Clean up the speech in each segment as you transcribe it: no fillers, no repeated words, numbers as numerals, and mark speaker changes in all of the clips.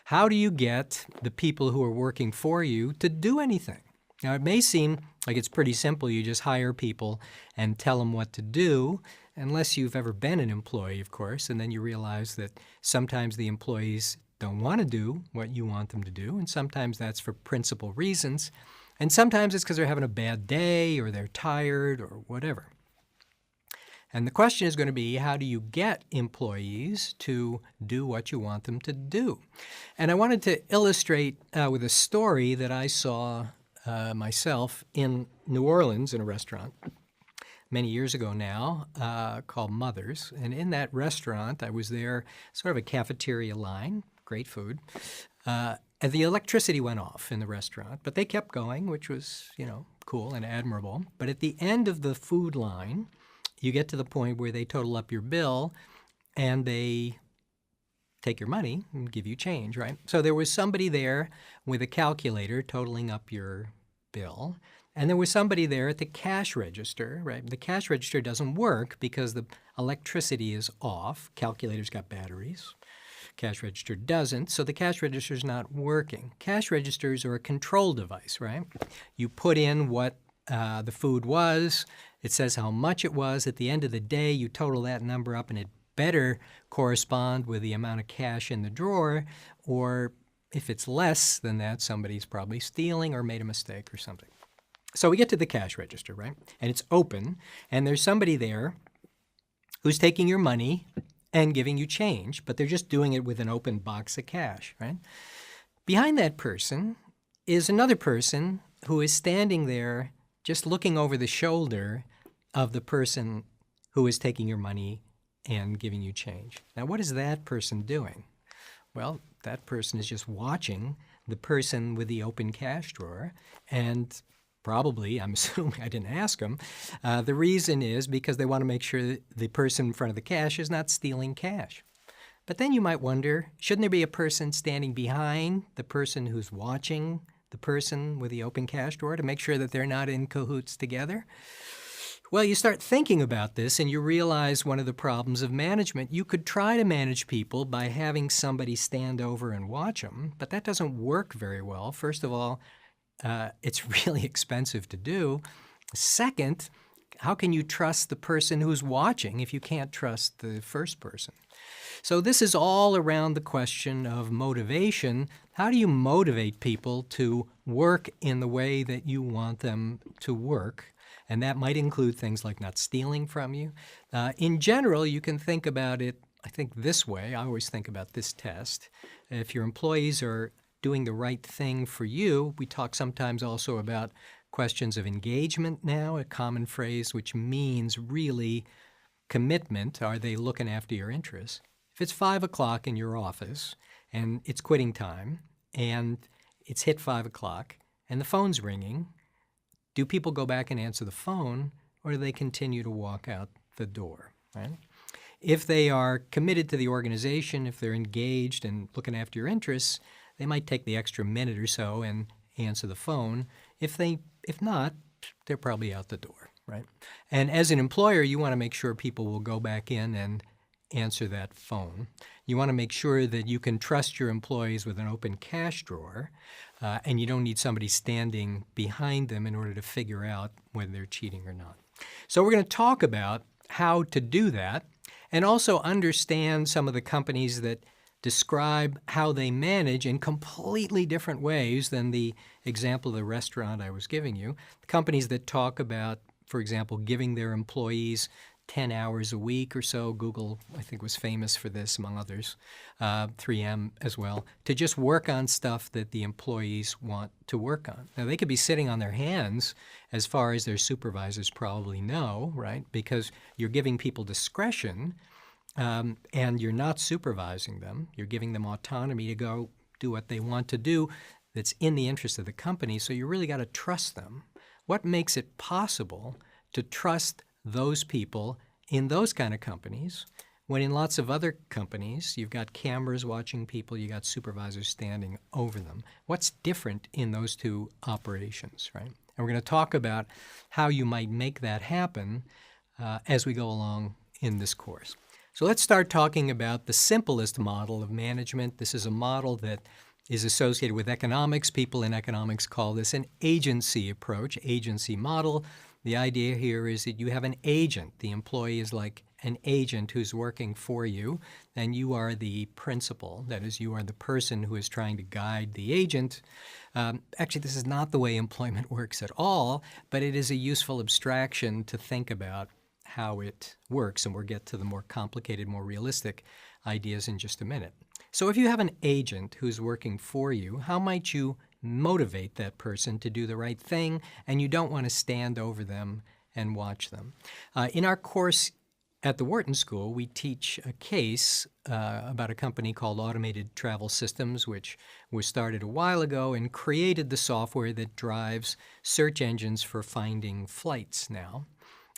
Speaker 1: How do you get the people who are working for you to do anything? Now, it may seem like it's pretty simple. You just hire people and tell them what to do, unless you've ever been an employee, of course, and then you realize that sometimes the employees don't want to do what you want them to do, and sometimes that's for principal reasons, and sometimes it's because they're having a bad day or they're tired or whatever. And the question is going to be, how do you get employees to do what you want them to do? And I wanted to illustrate with a story that I saw myself in New Orleans in a restaurant many years ago now called Mother's. And in that restaurant, I was there, sort of a cafeteria line, great food. And the electricity went off in the restaurant, but they kept going, which was, cool and admirable. But at the end of the food line, you get to the point where they total up your bill and they take your money and give you change, right? So there was somebody there with a calculator totaling up your bill, and there was somebody there at the cash register, right? The cash register doesn't work because the electricity is off. Calculator's got batteries. Cash register doesn't, so the cash register is not working. Cash registers are a control device, right? You put in what the food was. It says how much it was. At the end of the day, you total that number up, and it better correspond with the amount of cash in the drawer, or if it's less than that, somebody's probably stealing or made a mistake or something. So we get to the cash register, right? And it's open, and there's somebody there who's taking your money and giving you change, but they're just doing it with an open box of cash, right? Behind that person is another person who is standing there just looking over the shoulder of the person who is taking your money and giving you change. Now, what is that person doing? Well, that person is just watching the person with the open cash drawer, and probably, I'm assuming, I didn't ask them, the reason is because they want to make sure that the person in front of the cash is not stealing cash. But then you might wonder, shouldn't there be a person standing behind the person who's watching the person with the open cash drawer to make sure that they're not in cahoots together? Well, you start thinking about this and you realize one of the problems of management. You could try to manage people by having somebody stand over and watch them, but that doesn't work very well. First of all, it's really expensive to do. Second, how can you trust the person who's watching if you can't trust the first person? So this is all around the question of motivation. How do you motivate people to work in the way that you want them to work? And that might include things like not stealing from you. In general, you can think about it, I think, this way. I always think about this test. If your employees are doing the right thing for you, we talk sometimes also about questions of engagement now, a common phrase which means really commitment. Are they looking after your interests? If it's 5 o'clock in your office and it's quitting time and it's hit 5 o'clock and the phone's ringing, do people go back and answer the phone, or do they continue to walk out the door, right? If they are committed to the organization, if they're engaged and looking after your interests, they might take the extra minute or so and answer the phone. If not, they're probably out the door, right? And as an employer, you want to make sure people will go back in and answer that phone. You want to make sure that you can trust your employees with an open cash drawer, and you don't need somebody standing behind them in order to figure out whether they're cheating or not. So we're going to talk about how to do that and also understand some of the companies that describe how they manage in completely different ways than the example of the restaurant I was giving you. Companies that talk about, for example, giving their employees 10 hours a week or so. Google, I think, was famous for this, among others, 3M as well, to just work on stuff that the employees want to work on. Now, they could be sitting on their hands as far as their supervisors probably know, right? Because you're giving people discretion, and you're not supervising them. You're giving them autonomy to go do what they want to do that's in the interest of the company, so you really got to trust them. What makes it possible to trust those people in those kind of companies when in lots of other companies you've got cameras watching people, you got supervisors standing over them? What's different in those two operations, right? And we're going to talk about how you might make that happen as we go along in this course. So let's start talking about the simplest model of management. This is a model that is associated with economics. People in economics call this an agency approach, agency model. The idea here is that you have an agent. The employee is like an agent who's working for you, and you are the principal. That is, you are the person who is trying to guide the agent. Actually, this is not the way employment works at all, but it is a useful abstraction to think about how it works, and we'll get to the more complicated, more realistic ideas in just a minute. So if you have an agent who's working for you, how might you motivate that person to do the right thing, and you don't want to stand over them and watch them? In our course at the Wharton School, we teach a case about a company called Automated Travel Systems, which was started a while ago and created the software that drives search engines for finding flights now.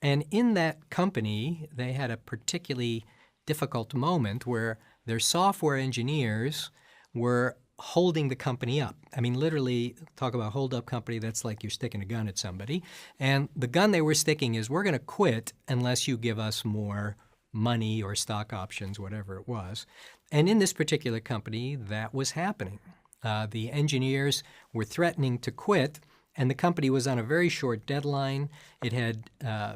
Speaker 1: And in that company, they had a particularly difficult moment where their software engineers were holding the company up. I mean, literally, talk about hold-up company, that's like you're sticking a gun at somebody. And the gun they were sticking is, we're going to quit unless you give us more money or stock options, whatever it was. And in this particular company, that was happening. The engineers were threatening to quit, and the company was on a very short deadline. It had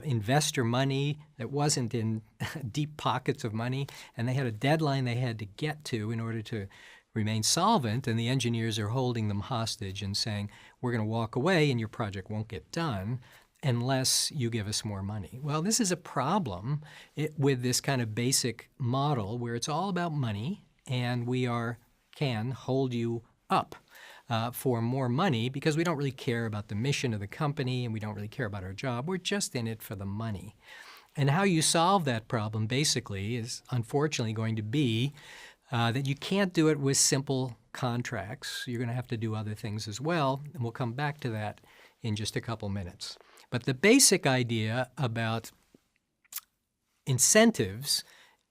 Speaker 1: investor money that wasn't in deep pockets of money, and they had a deadline they had to get to in order to remain solvent, and the engineers are holding them hostage and saying, we're going to walk away and your project won't get done unless you give us more money. Well, this is a problem with this kind of basic model where it's all about money, and we can hold you up for more money because we don't really care about the mission of the company and we don't really care about our job. We're just in it for the money. And how you solve that problem basically is unfortunately going to be that you can't do it with simple contracts. You're going to have to do other things as well, and we'll come back to that in just a couple minutes. But the basic idea about incentives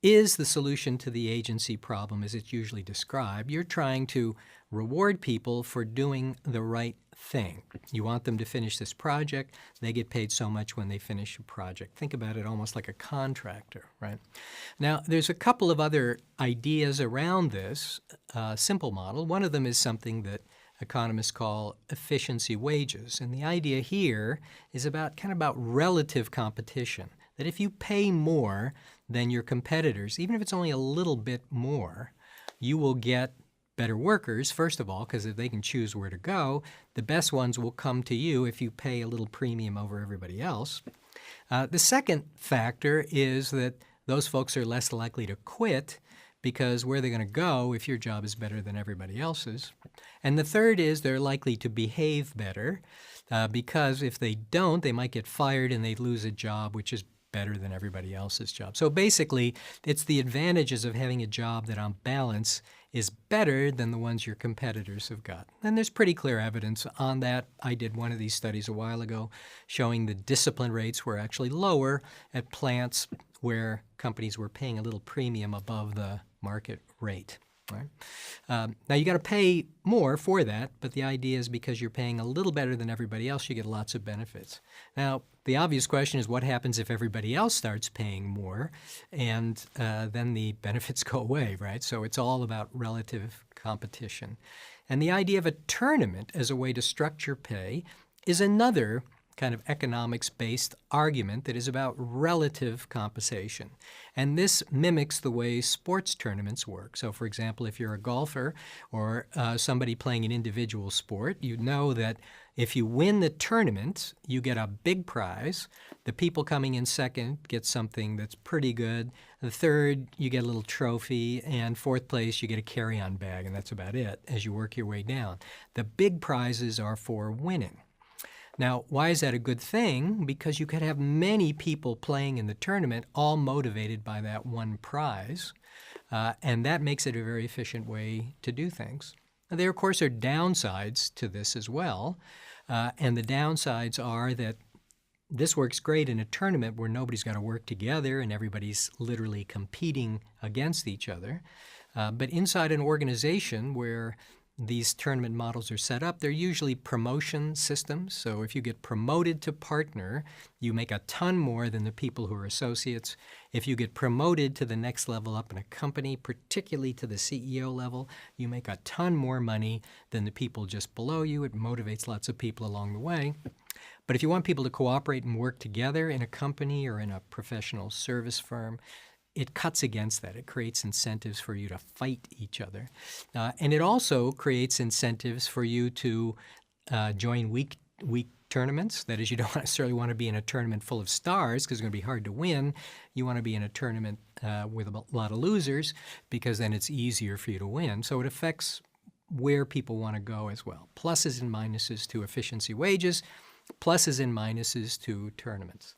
Speaker 1: is the solution to the agency problem as it's usually described. You're trying to reward people for doing the right thing. You want them to finish this project. They get paid so much when they finish a project. Think about it almost like a contractor, right? Now, there's a couple of other ideas around this simple model. One of them is something that economists call efficiency wages. And the idea here is about relative competition, that if you pay more than your competitors, even if it's only a little bit more, you will get better workers, first of all, because if they can choose where to go, the best ones will come to you if you pay a little premium over everybody else. The second factor is that those folks are less likely to quit because where they're going to go if your job is better than everybody else's. And the third is they're likely to behave better because if they don't, they might get fired and they lose a job which is better than everybody else's job. So basically, it's the advantages of having a job that on balance is better than the ones your competitors have got. And there's pretty clear evidence on that. I did one of these studies a while ago showing the discipline rates were actually lower at plants where companies were paying a little premium above the market rate. Right? Now, you got to pay more for that, but the idea is because you're paying a little better than everybody else, you get lots of benefits. Now, the obvious question is what happens if everybody else starts paying more, and then the benefits go away, right? So it's all about relative competition. And the idea of a tournament as a way to structure pay is another kind of economics-based argument that is about relative compensation. And this mimics the way sports tournaments work. So, for example, if you're a golfer or somebody playing an individual sport, you know that if you win the tournament, you get a big prize. The people coming in second get something that's pretty good. The third, you get a little trophy. And fourth place, you get a carry-on bag, and that's about it as you work your way down. The big prizes are for winning. Now, why is that a good thing? Because you could have many people playing in the tournament all motivated by that one prize, and that makes it a very efficient way to do things. There, of course, are downsides to this as well, and the downsides are that this works great in a tournament where nobody's got to work together and everybody's literally competing against each other. But inside an organization where these tournament models are set up, they're usually promotion systems. So if you get promoted to partner, you make a ton more than the people who are associates. If you get promoted to the next level up in a company, particularly to the CEO level, you make a ton more money than the people just below you. It motivates lots of people along the way. But if you want people to cooperate and work together in a company or in a professional service firm, it cuts against that. It creates incentives for you to fight each other. And it also creates incentives for you to join weak tournaments. That is, you don't necessarily want to be in a tournament full of stars because it's going to be hard to win. You want to be in a tournament with a lot of losers because then it's easier for you to win. So it affects where people want to go as well. Pluses and minuses to efficiency wages, pluses and minuses to tournaments.